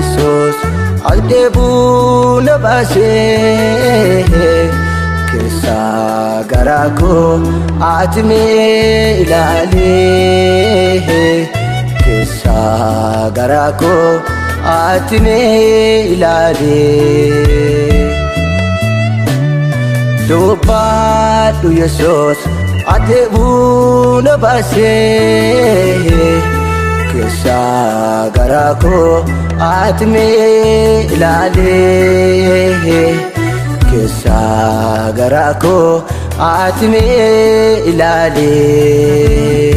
Yesus adeebu na baasee keessa garaa koo ati mee ilaalee keessa garaa koo ati mee ilaalee dubbadhu Yesus adeebu na baasee keessa garaa koo ati mee ilaalee keessa garaa koo ati mee ilaalee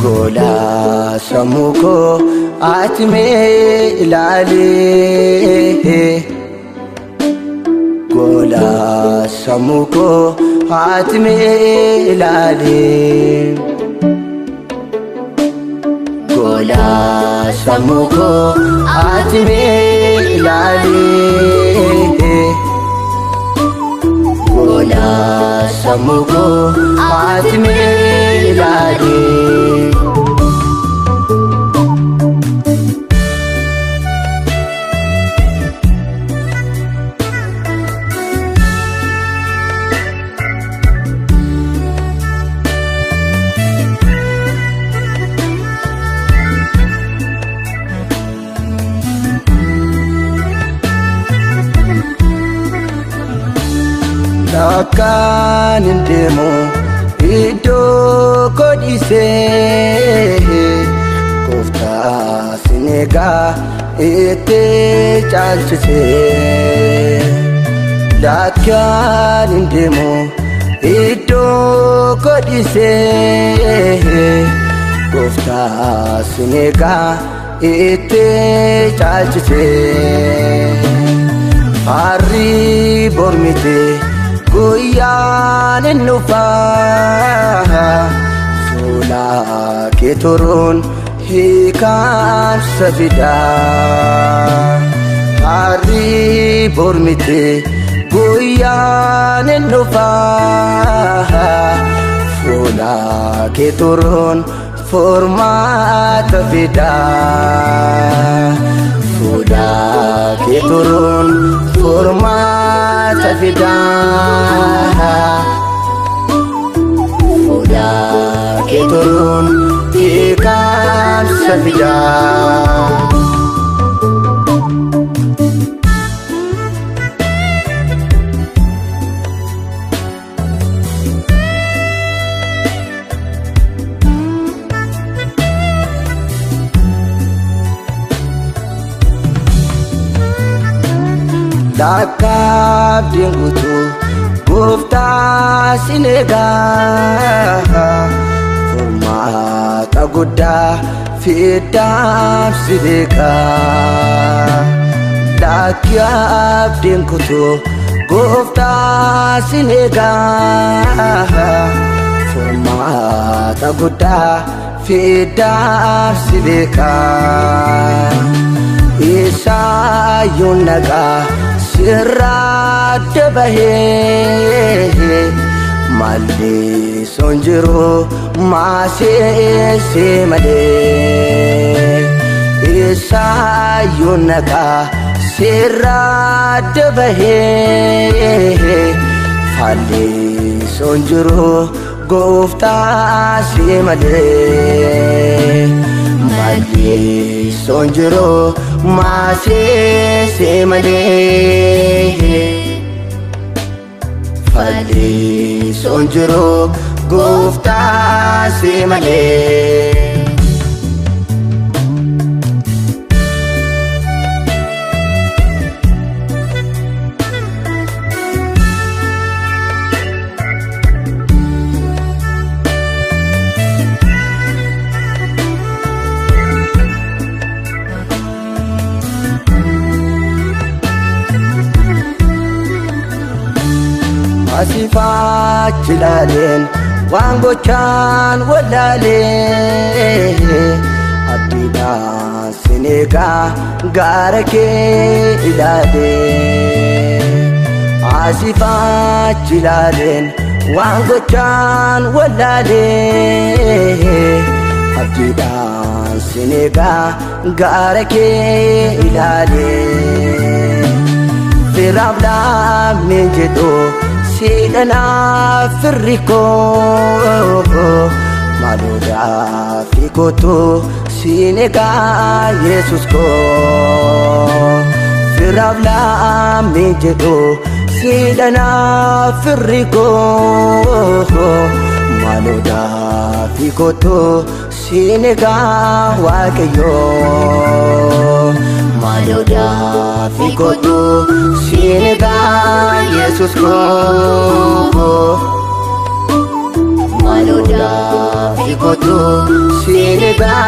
gola sammuu koo ati mee ilaalee gola sammuu koo ati mee ilaalee gola sammuu koo ati mee ilaalee gola sammuu koo ati mee ilaalee Akkan deemu iddoo kodhisee Gooftaa sin eegaa itti caalchisee Akkan deemu iddoo kodhisee Gooftaa sin eegaa itti caalchisee Harri bormite guyyaan hin dhufaa fuula kee turuun hiikamsa fidaa harri bormite guyyaan hin dhufaa fuula kee turuun furmaata fidaa fuula kee turuun furmaata fidaa fuula kee turuun hiikamsa fidaa Lakkaab dingutu Gooftaa sin eegaa furmaata guddaa fidaaf si beekaa Lakkaab dingutu Gooftaa sin eegaa furmaata guddaa fidaaf si beekaa Isaayoon nagaa sirraa dabahee malleessoon jiru maaseessee malee Isaayoon nagaa sirraa dabahee malleessoon jiru Gooftaa see malee malleessoon jiru maaseessee malee malleessoon jiru Gooftaa see malee Asifaachi ilaaleen waan gochaan wallaalee abdiidhaan sin eegaa gaara kee ilaalee Asifaachi ilaaleen waan gochaan wallaalee abdiidhaan sinega gaara kee ilaalee firaaf lammii jedhu siidhanaaf firri koo maalodhaaf kootu sinegaa Yesus koo firaaf lammii jedhu siidhanaaf firri koo maalodhaaf kootu sinegaa Waaqayyoo maalodhaaf kootu sinegaa Yesus koo maalodhaaf kootu sinegaa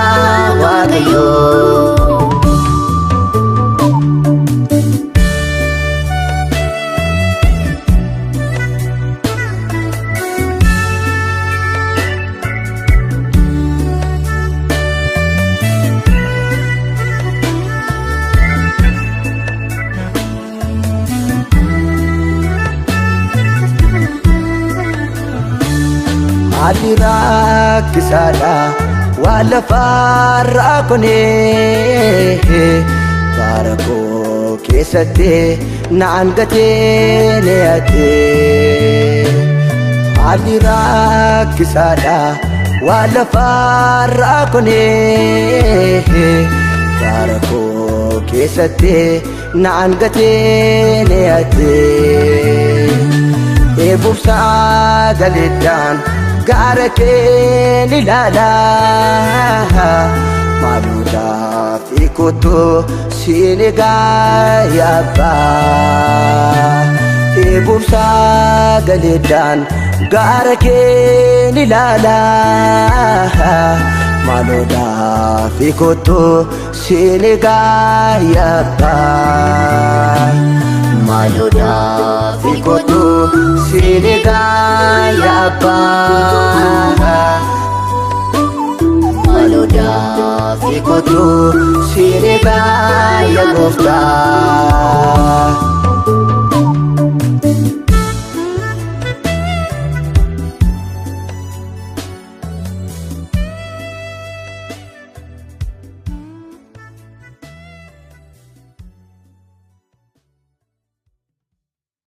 Waaqayyoo. Haalli rakkisaadha waan lafarraa konee bara koo keessatti naan gatee ni yaadee. Haalli rakkisaadha waan lafarraa konee bara koo keessatti naan gatee ni yaadee. Eebuuf sagaleedhaan gaara kee ilaalaa maalodhaaf kootu sinegaa Abbaa. Eebuuf sagaleedhaan gaara kee ilaalaa maalodhaaf kootu sinegaa Abbaa. Maalodhaaf kootu sinegaa Abbaa. Maalodhaaf kootu sinegaa Gooftaa.